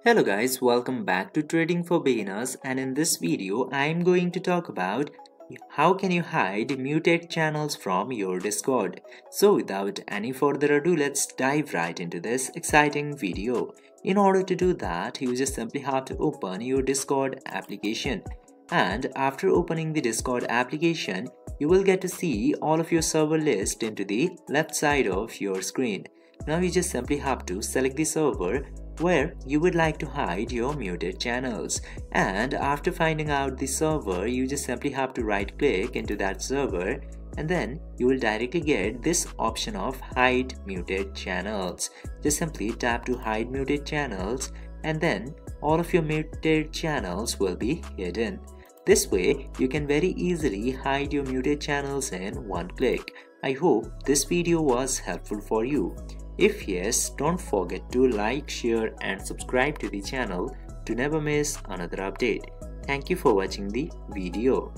Hello guys, welcome back to Trading for Beginners, and in this video I am going to talk about how can you hide muted channels from your Discord. So without any further ado, let's dive right into this exciting video. In order to do that, you just simply have to open your Discord application, and after opening the Discord application you will get to see all of your server list into the left side of your screen. Now you just simply have to select the server where you would like to hide your muted channels, and after finding out the server you just simply have to right click into that server, and then you will directly get this option of hide muted channels. Just simply tap to hide muted channels, and then all of your muted channels will be hidden. This way you can very easily hide your muted channels in one click. I hope this video was helpful for you. If yes, don't forget to like, share and subscribe to the channel to never miss another update. Thank you for watching the video.